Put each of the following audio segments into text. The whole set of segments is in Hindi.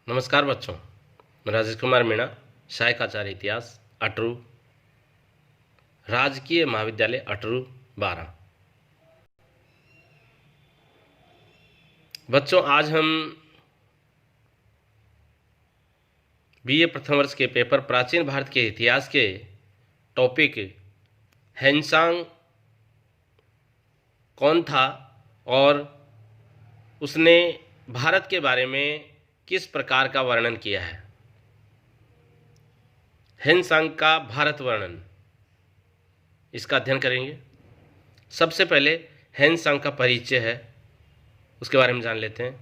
नमस्कार बच्चों, मैं राजेश कुमार मीणा, सहायक आचार्य इतिहास अटरू, राजकीय महाविद्यालय अटरू 12। बच्चों, आज हम बीए प्रथम वर्ष के पेपर प्राचीन भारत के इतिहास के टॉपिक ह्वेनसांग कौन था और उसने भारत के बारे में किस प्रकार का वर्णन किया है। ह्वेनसांग का भारत वर्णन, इसका अध्ययन करेंगे। सबसे पहले ह्वेनसांग का परिचय है, उसके बारे में जान लेते हैं।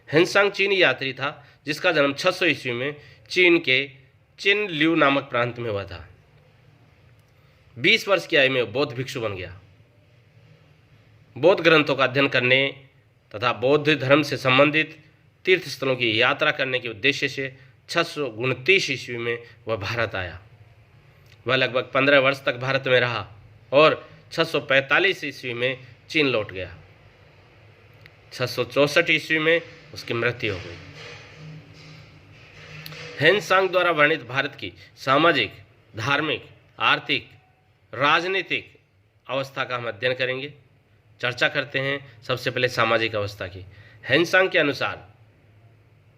ह्वेनसांग चीनी यात्री था जिसका जन्म 600 ईस्वी में चीन के चिन ल्यू नामक प्रांत में हुआ था। 20 वर्ष की आयु में वो बौद्ध भिक्षु बन गया। बौद्ध ग्रंथों का अध्ययन करने तथा बौद्ध धर्म से संबंधित तीर्थ स्थलों की यात्रा करने के उद्देश्य से 629 ईस्वी में वह भारत आया। वह लगभग 15 वर्ष तक भारत में रहा और 645 ईस्वी में चीन लौट गया। 664 ईस्वी में उसकी मृत्यु हो गई। ह्वेनसांग द्वारा वर्णित भारत की सामाजिक, धार्मिक, आर्थिक, राजनीतिक अवस्था का हम अध्ययन करेंगे, चर्चा करते हैं। सबसे पहले सामाजिक अवस्था की। ह्वेनसांग के अनुसार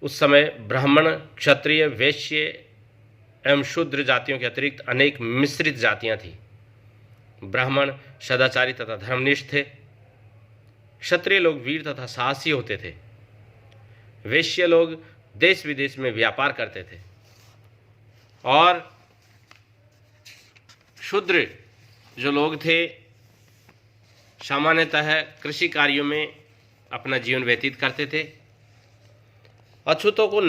उस समय ब्राह्मण, क्षत्रिय, वैश्य एवं शूद्र जातियों के अतिरिक्त अनेक मिश्रित जातियां थीं। ब्राह्मण सदाचारी तथा धर्मनिष्ठ थे। क्षत्रिय लोग वीर तथा साहसी होते थे। वैश्य लोग देश विदेश में व्यापार करते थे और शूद्र जो लोग थे सामान्यतः कृषि कार्यों में अपना जीवन व्यतीत करते थे। अछूतों को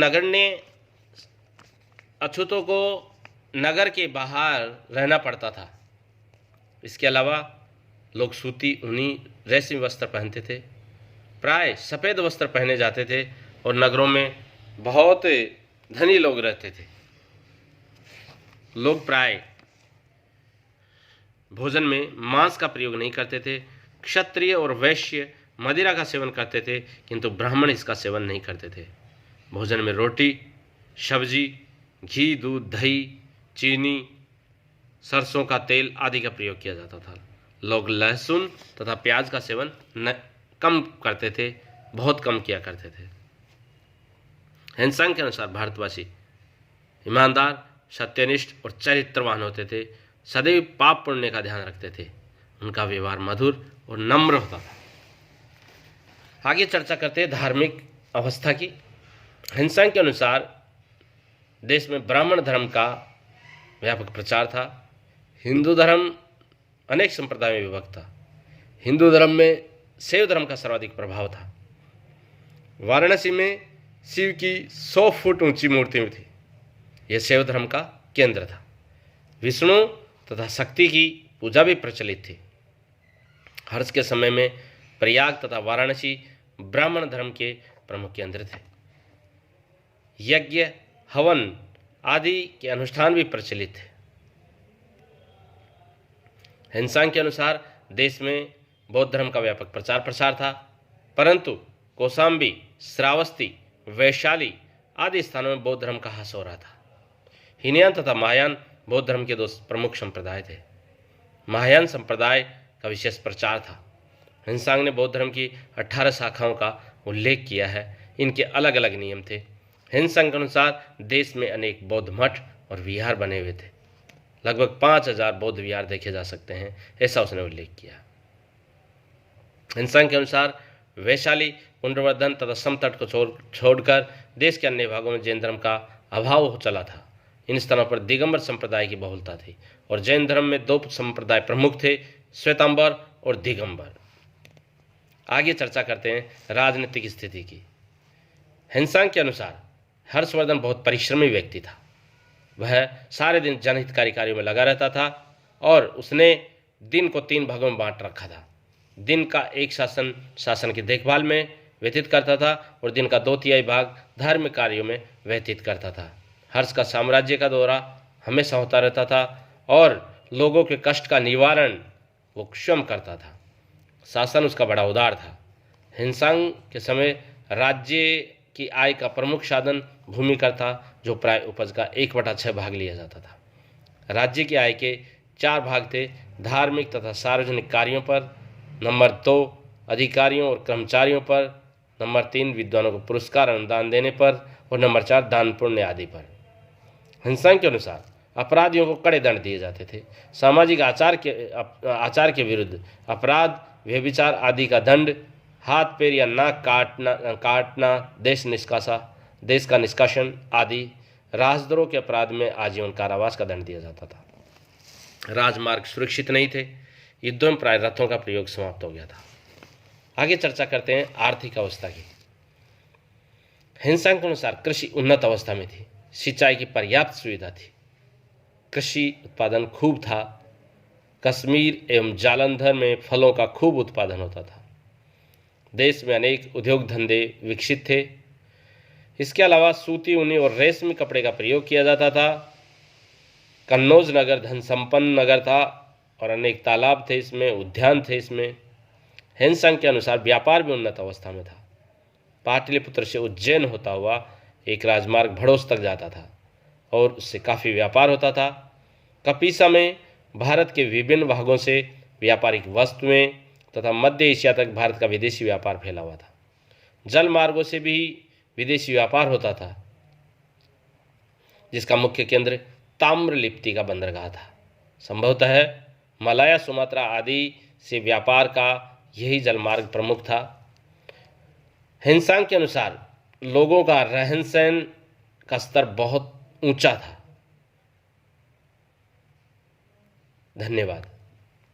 नगर के बाहर रहना पड़ता था। इसके अलावा लोग सूती, ऊनी, रेशमी वस्त्र पहनते थे। प्राय सफ़ेद वस्त्र पहने जाते थे और नगरों में बहुत धनी लोग रहते थे। लोग प्राय भोजन में मांस का प्रयोग नहीं करते थे। क्षत्रिय और वैश्य मदिरा का सेवन करते थे, किंतु ब्राह्मण इसका सेवन नहीं करते थे। भोजन में रोटी, सब्जी, घी, दूध, दही, चीनी, सरसों का तेल आदि का प्रयोग किया जाता था। लोग लहसुन तथा प्याज का सेवन कम करते थे, बहुत कम किया करते थे। ह्वेनसांग के अनुसार भारतवासी ईमानदार, सत्यनिष्ठ और चरित्रवान होते थे। सदैव पाप पुण्य का ध्यान रखते थे। उनका व्यवहार मधुर और नम्र होता था। आगे चर्चा करते हैं धार्मिक अवस्था की। ह्वेनसांग के अनुसार देश में ब्राह्मण धर्म का व्यापक प्रचार था। हिंदू धर्म अनेक संप्रदायों में विभक्त था। हिंदू धर्म में शैव धर्म का सर्वाधिक प्रभाव था। वाराणसी में शिव की 100 फुट ऊंची मूर्ति थी। यह शैव धर्म का केंद्र था। विष्णु तथा शक्ति की पूजा भी प्रचलित थी। हर्ष के समय में प्रयाग तथा वाराणसी ब्राह्मण धर्म के प्रमुख केंद्र थे। यज्ञ, हवन आदि के अनुष्ठान भी प्रचलित थे। ह्वेनसांग के अनुसार देश में बौद्ध धर्म का व्यापक प्रचार प्रसार था, परंतु कौशाम्बी, श्रावस्ती, वैशाली आदि स्थानों में बौद्ध धर्म का ह्रास हो रहा था। हीनयान तथा महायान बौद्ध धर्म के 2 प्रमुख संप्रदाय थे। महायान संप्रदाय का विशेष प्रचार था। ह्वेनसांग ने बौद्ध धर्म की 18 शाखाओं का उल्लेख किया है। इनके अलग अलग नियम थे। ह्वेनसांग के अनुसार देश में अनेक बौद्ध मठ और विहार बने हुए थे। लगभग 5000 बौद्ध विहार देखे जा सकते हैं, ऐसा उसने उल्लेख किया। ह्वेनसांग के अनुसार वैशाली, पुंड्रवर्धन तथा समतट को छोड़कर देश के अन्य भागों में जैन धर्म का अभाव हो चला था। इन स्थानों पर दिगंबर संप्रदाय की बहुलता थी और जैन धर्म में 2 संप्रदाय प्रमुख थे, श्वेतांबर और दिगंबर। आगे चर्चा करते हैं राजनीतिक स्थिति की। ह्वेनसांग के अनुसार हर्षवर्धन बहुत परिश्रमी व्यक्ति था। वह सारे दिन जनहितकारी कार्यों में लगा रहता था और उसने दिन को 3 भागों में बांट रखा था। दिन का एक शासन की देखभाल में व्यतीत करता था और दिन का 2/3 भाग धार्मिक कार्यों में व्यतीत करता था। हर्ष का साम्राज्य का दौरा हमेशा होता रहता था और लोगों के कष्ट का निवारण वो स्वयं करता था। शासन उसका बड़ा उदार था। ह्वेनसांग के समय राज्य की आय का प्रमुख साधन भूमि कर था, जो प्राय उपज का 1/6 भाग लिया जाता था। राज्य की आय के 4 भाग थे: धार्मिक तथा सार्वजनिक कार्यों पर, नंबर 2 अधिकारियों और कर्मचारियों पर, नंबर 3 विद्वानों को पुरस्कार अनुदान देने पर, और नंबर 4 दान पुण्य आदि पर। हिंसा के अनुसार अपराधियों को कड़े दंड दिए जाते थे। सामाजिक आचार के विरुद्ध अपराध, व्यभिचार आदि का दंड, हाथ पैर या नाक काटना, देश का निष्कासन आदि, राजद्रोह के अपराध में आजीवन कारावास का दंड दिया जाता था। राजमार्ग सुरक्षित नहीं थे। युद्धों में प्राय रथों का प्रयोग समाप्त हो गया था। आगे चर्चा करते हैं आर्थिक अवस्था की। हिंसा के अनुसार कृषि उन्नत अवस्था में थी। सिंचाई की पर्याप्त सुविधा थी। कृषि उत्पादन खूब था। कश्मीर एवं जालंधर में फलों का खूब उत्पादन होता था। देश में अनेक उद्योग धंधे विकसित थे। इसके अलावा सूती, ऊनी और रेशमी कपड़े का प्रयोग किया जाता था। कन्नौज नगर धन संपन्न नगर था और अनेक तालाब थे इसमें, उद्यान थे इसमें। हिंसा के अनुसार व्यापार भी उन्नत अवस्था में था। पाटलिपुत्र से उज्जैन होता हुआ एक राजमार्ग भड़ोस तक जाता था और उससे काफ़ी व्यापार होता था। कपीसा में भारत के विभिन्न भागों से व्यापारिक वस्तुएं तथा मध्य एशिया तक भारत का विदेशी व्यापार फैला हुआ था। जल मार्गों से भी विदेशी व्यापार होता था, जिसका मुख्य केंद्र ताम्रलिप्ति का बंदरगाह था। संभवतः मलाया, सुमात्रा आदि से व्यापार का यही जलमार्ग प्रमुख था। हिंसा के अनुसार लोगों का रहन सहन का स्तर बहुत ऊंचा था। धन्यवाद।